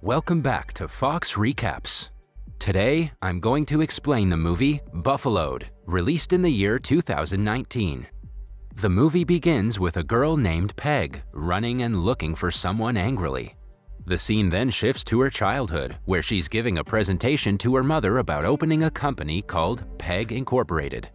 Welcome back to Fox Recaps. Today, I'm going to explain the movie Buffaloed, released in the year 2019. The movie begins with a girl named Peg running and looking for someone angrily. The scene then shifts to her childhood, where she's giving a presentation to her mother about opening a company called Peg Incorporated.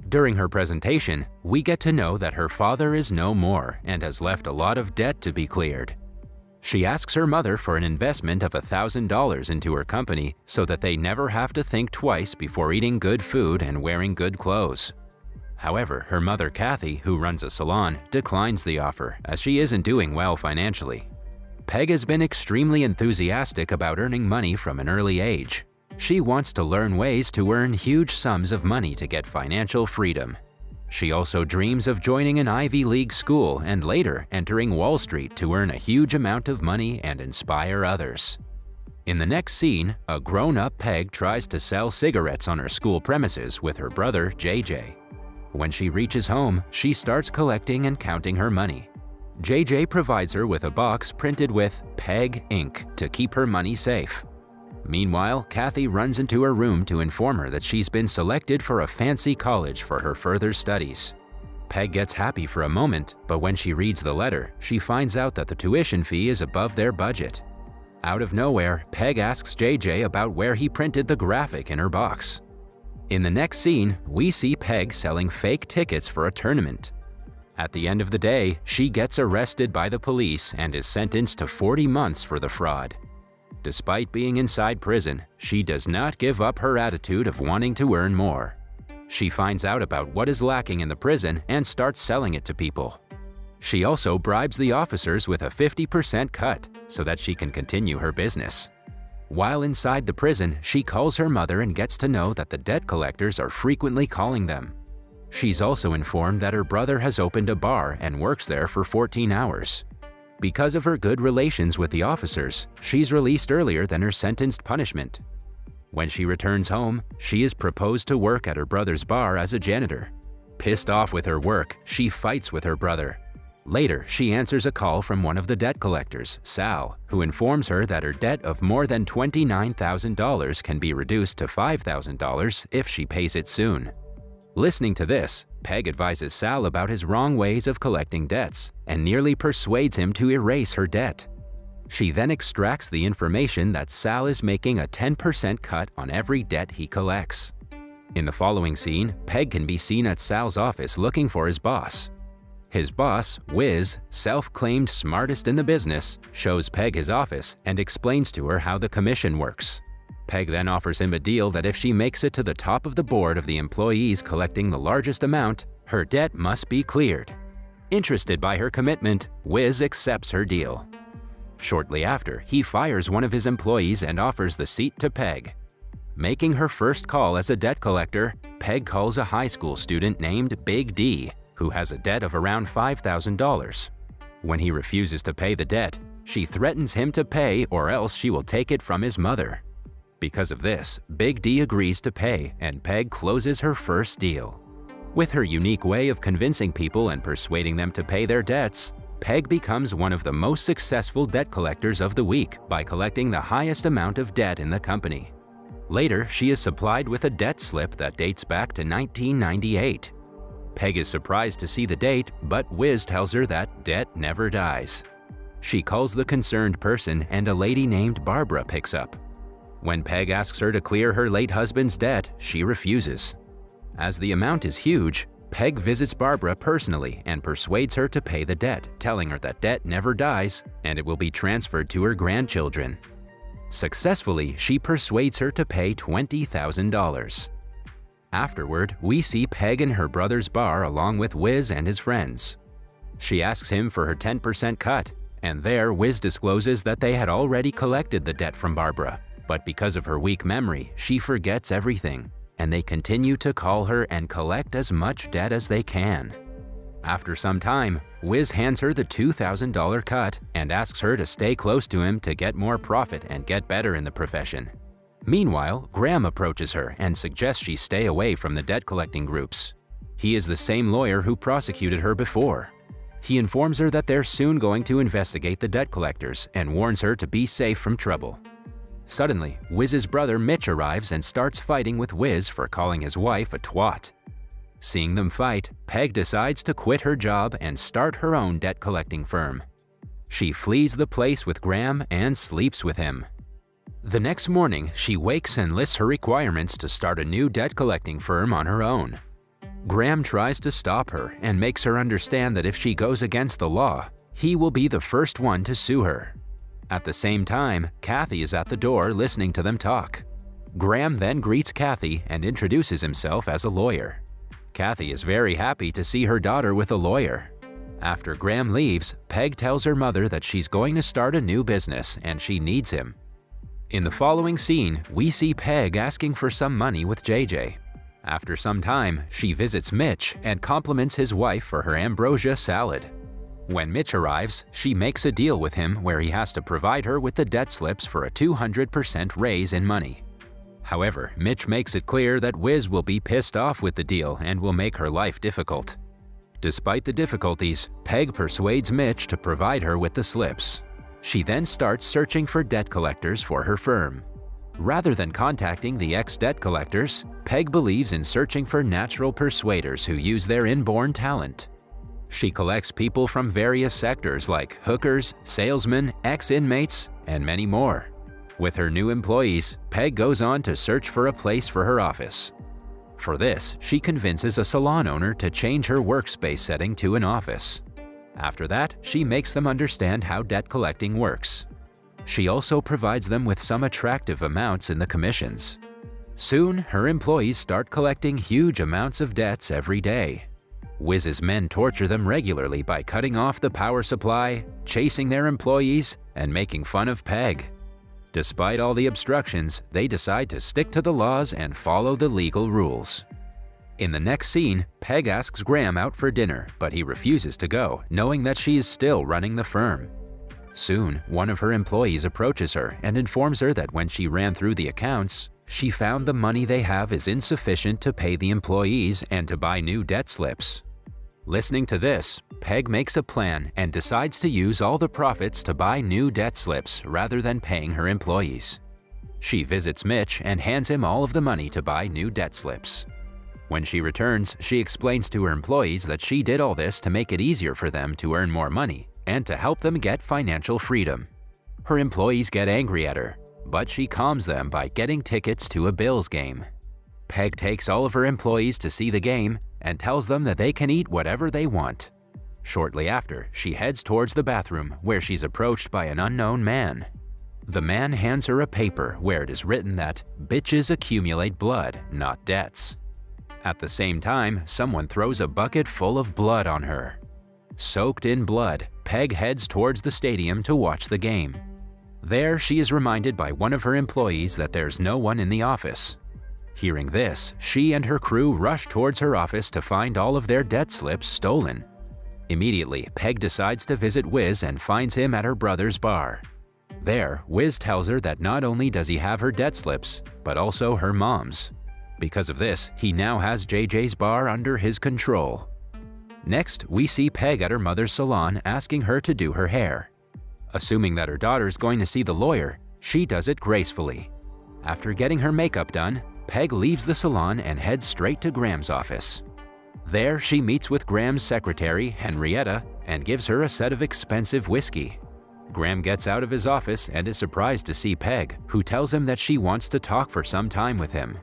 During her presentation, we get to know that her father is no more and has left a lot of debt to be cleared. She asks her mother for an investment of $1,000 into her company so that they never have to think twice before eating good food and wearing good clothes. However, her mother Kathy, who runs a salon, declines the offer as she isn't doing well financially. Peg has been extremely enthusiastic about earning money from an early age. She wants to learn ways to earn huge sums of money to get financial freedom. She also dreams of joining an Ivy League school and later entering Wall Street to earn a huge amount of money and inspire others. In the next scene, a grown-up Peg tries to sell cigarettes on her school premises with her brother JJ. When she reaches home, she starts collecting and counting her money. JJ provides her with a box printed with Peg Inc. to keep her money safe. Meanwhile, Kathy runs into her room to inform her that she's been selected for a fancy college for her further studies. Peg gets happy for a moment, but when she reads the letter, she finds out that the tuition fee is above their budget. Out of nowhere, Peg asks JJ about where he printed the graphic in her box. In the next scene, we see Peg selling fake tickets for a tournament. At the end of the day, she gets arrested by the police and is sentenced to 40 months for the fraud. Despite being inside prison, she does not give up her attitude of wanting to earn more. She finds out about what is lacking in the prison and starts selling it to people. She also bribes the officers with a 50% cut so that she can continue her business. While inside the prison, she calls her mother and gets to know that the debt collectors are frequently calling them. She's also informed that her brother has opened a bar and works there for 14 hours. Because of her good relations with the officers, she's released earlier than her sentenced punishment. When she returns home, she is proposed to work at her brother's bar as a janitor. Pissed off with her work, she fights with her brother. Later, she answers a call from one of the debt collectors, Sal, who informs her that her debt of more than $29,000 can be reduced to $5,000 if she pays it soon. Listening to this, Peg advises Sal about his wrong ways of collecting debts and nearly persuades him to erase her debt. She then extracts the information that Sal is making a 10% cut on every debt he collects. In the following scene, Peg can be seen at Sal's office looking for his boss. His boss, Wiz, self-claimed smartest in the business, shows Peg his office and explains to her how the commission works. Peg then offers him a deal that if she makes it to the top of the board of the employees collecting the largest amount, her debt must be cleared. Interested by her commitment, Wiz accepts her deal. Shortly after, he fires one of his employees and offers the seat to Peg. Making her first call as a debt collector, Peg calls a high school student named Big D, who has a debt of around $5,000. When he refuses to pay the debt, she threatens him to pay or else she will take it from his mother. Because of this, Big D agrees to pay and Peg closes her first deal. With her unique way of convincing people and persuading them to pay their debts, Peg becomes one of the most successful debt collectors of the week by collecting the highest amount of debt in the company. Later, she is supplied with a debt slip that dates back to 1998. Peg is surprised to see the date, but Wiz tells her that debt never dies. She calls the concerned person and a lady named Barbara picks up. When Peg asks her to clear her late husband's debt, she refuses. As the amount is huge, Peg visits Barbara personally and persuades her to pay the debt, telling her that debt never dies and it will be transferred to her grandchildren. Successfully, she persuades her to pay $20,000. Afterward, we see Peg in her brother's bar along with Wiz and his friends. She asks him for her 10% cut, and there Wiz discloses that they had already collected the debt from Barbara. But because of her weak memory, she forgets everything, and they continue to call her and collect as much debt as they can. After some time, Wiz hands her the $2,000 cut and asks her to stay close to him to get more profit and get better in the profession. Meanwhile, Graham approaches her and suggests she stay away from the debt collecting groups. He is the same lawyer who prosecuted her before. He informs her that they're soon going to investigate the debt collectors and warns her to be safe from trouble. Suddenly, Wiz's brother Mitch arrives and starts fighting with Wiz for calling his wife a twat. Seeing them fight, Peg decides to quit her job and start her own debt-collecting firm. She flees the place with Graham and sleeps with him. The next morning, she wakes and lists her requirements to start a new debt-collecting firm on her own. Graham tries to stop her and makes her understand that if she goes against the law, he will be the first one to sue her. At the same time, Kathy is at the door listening to them talk. Graham then greets Kathy and introduces himself as a lawyer. Kathy is very happy to see her daughter with a lawyer. After Graham leaves, Peg tells her mother that she's going to start a new business and she needs him. In the following scene, we see Peg asking for some money with JJ. After some time, she visits Mitch and compliments his wife for her ambrosia salad. When Mitch arrives, she makes a deal with him where he has to provide her with the debt slips for a 200% raise in money. However, Mitch makes it clear that Wiz will be pissed off with the deal and will make her life difficult. Despite the difficulties, Peg persuades Mitch to provide her with the slips. She then starts searching for debt collectors for her firm. Rather than contacting the ex-debt collectors, Peg believes in searching for natural persuaders who use their inborn talent. She collects people from various sectors like hookers, salesmen, ex-inmates, and many more. With her new employees, Peg goes on to search for a place for her office. For this, she convinces a salon owner to change her workspace setting to an office. After that, she makes them understand how debt collecting works. She also provides them with some attractive amounts in the commissions. Soon, her employees start collecting huge amounts of debts every day. Wiz's men torture them regularly by cutting off the power supply, chasing their employees, and making fun of Peg. Despite all the obstructions, they decide to stick to the laws and follow the legal rules. In the next scene, Peg asks Graham out for dinner, but he refuses to go, knowing that she is still running the firm. Soon, one of her employees approaches her and informs her that when she ran through the accounts, she found the money they have is insufficient to pay the employees and to buy new debt slips. Listening to this, Peg makes a plan and decides to use all the profits to buy new debt slips rather than paying her employees. She visits Mitch and hands him all of the money to buy new debt slips. When she returns, she explains to her employees that she did all this to make it easier for them to earn more money and to help them get financial freedom. Her employees get angry at her, but she calms them by getting tickets to a Bills game. Peg takes all of her employees to see the game and tells them that they can eat whatever they want. Shortly after, she heads towards the bathroom where she's approached by an unknown man. The man hands her a paper where it is written that bitches accumulate blood, not debts. At the same time, someone throws a bucket full of blood on her. Soaked in blood, Peg heads towards the stadium to watch the game. There, she is reminded by one of her employees that there's no one in the office. Hearing this, she and her crew rush towards her office to find all of their debt slips stolen. Immediately, Peg decides to visit Wiz and finds him at her brother's bar. There, Wiz tells her that not only does he have her debt slips, but also her mom's. Because of this, he now has JJ's bar under his control. Next, we see Peg at her mother's salon asking her to do her hair. Assuming that her daughter's going to see the lawyer, she does it gracefully. After getting her makeup done, Peg leaves the salon and heads straight to Graham's office. There, she meets with Graham's secretary, Henrietta, and gives her a set of expensive whiskey. Graham gets out of his office and is surprised to see Peg, who tells him that she wants to talk for some time with him.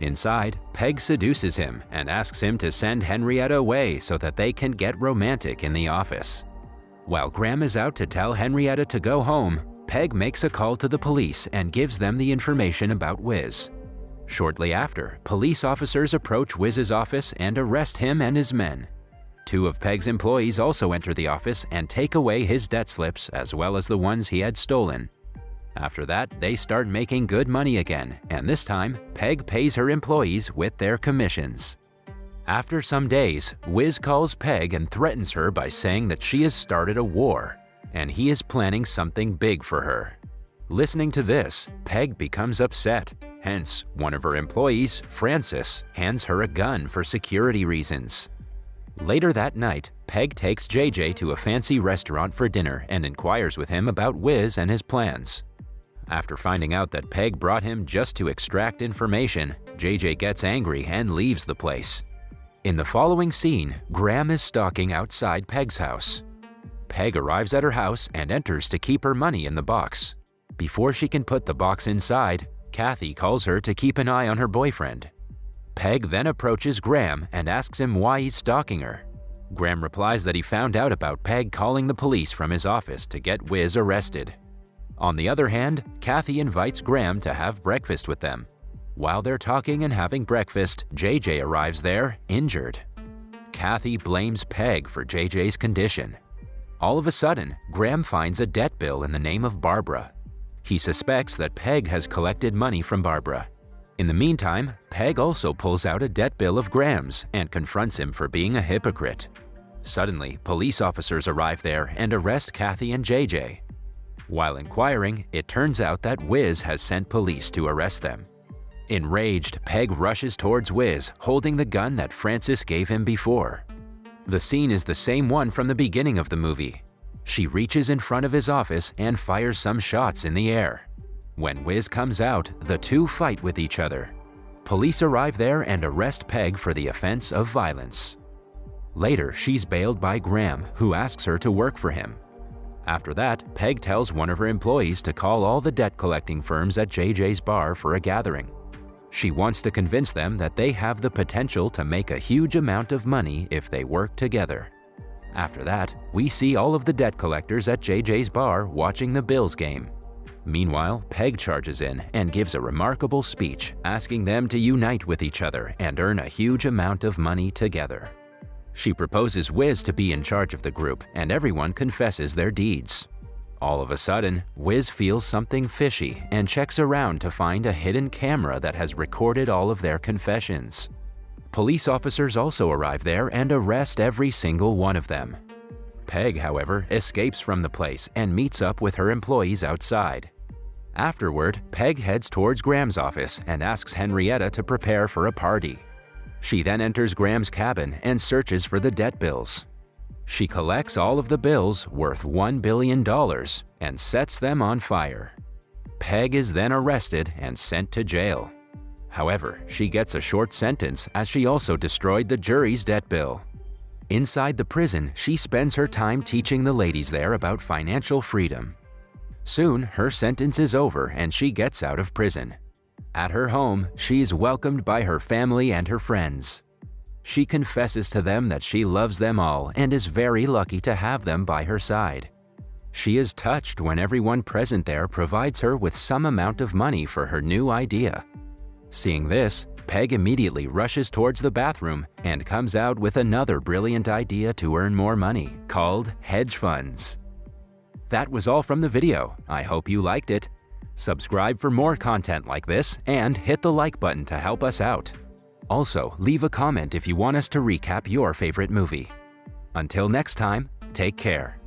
Inside, Peg seduces him and asks him to send Henrietta away so that they can get romantic in the office. While Graham is out to tell Henrietta to go home, Peg makes a call to the police and gives them the information about Wiz. Shortly after, police officers approach Wiz's office and arrest him and his men. Two of Peg's employees also enter the office and take away his debt slips as well as the ones he had stolen. After that, they start making good money again, and this time, Peg pays her employees with their commissions. After some days, Wiz calls Peg and threatens her by saying that she has started a war, and he is planning something big for her. Listening to this, Peg becomes upset. Hence, one of her employees, Francis, hands her a gun for security reasons. Later that night, Peg takes JJ to a fancy restaurant for dinner and inquires with him about Wiz and his plans. After finding out that Peg brought him just to extract information, JJ gets angry and leaves the place. In the following scene, Graham is stalking outside Peg's house. Peg arrives at her house and enters to keep her money in the box. Before she can put the box inside, Kathy calls her to keep an eye on her boyfriend. Peg then approaches Graham and asks him why he's stalking her. Graham replies that he found out about Peg calling the police from his office to get Wiz arrested. On the other hand, Kathy invites Graham to have breakfast with them. While they're talking and having breakfast, JJ arrives there, injured. Kathy blames Peg for JJ's condition. All of a sudden, Graham finds a debt bill in the name of Barbara. He suspects that Peg has collected money from Barbara. In the meantime, Peg also pulls out a debt bill of Graham's and confronts him for being a hypocrite. Suddenly, police officers arrive there and arrest Kathy and JJ. While inquiring, it turns out that Wiz has sent police to arrest them. Enraged, Peg rushes towards Wiz, holding the gun that Francis gave him before. The scene is the same one from the beginning of the movie. She reaches in front of his office and fires some shots in the air. When Wiz comes out, the two fight with each other. Police arrive there and arrest Peg for the offense of violence. Later, she's bailed by Graham, who asks her to work for him. After that, Peg tells one of her employees to call all the debt-collecting firms at JJ's bar for a gathering. She wants to convince them that they have the potential to make a huge amount of money if they work together. After that, we see all of the debt collectors at JJ's bar watching the Bills game. Meanwhile, Peg charges in and gives a remarkable speech asking them to unite with each other and earn a huge amount of money together. She proposes Wiz to be in charge of the group, and everyone confesses their deeds. All of a sudden, Wiz feels something fishy and checks around to find a hidden camera that has recorded all of their confessions. Police officers also arrive there and arrest every single one of them. Peg, however, escapes from the place and meets up with her employees outside. Afterward, Peg heads towards Graham's office and asks Henrietta to prepare for a party. She then enters Graham's cabin and searches for the debt bills. She collects all of the bills worth $1 billion and sets them on fire. Peg is then arrested and sent to jail. However, she gets a short sentence as she also destroyed the jury's debt bill. Inside the prison, she spends her time teaching the ladies there about financial freedom. Soon, her sentence is over and she gets out of prison. At her home, she is welcomed by her family and her friends. She confesses to them that she loves them all and is very lucky to have them by her side. She is touched when everyone present there provides her with some amount of money for her new idea. Seeing this, Peg immediately rushes towards the bathroom and comes out with another brilliant idea to earn more money, called hedge funds. That was all from the video. I hope you liked it. Subscribe for more content like this and hit the like button to help us out. Also, leave a comment if you want us to recap your favorite movie. Until next time, take care.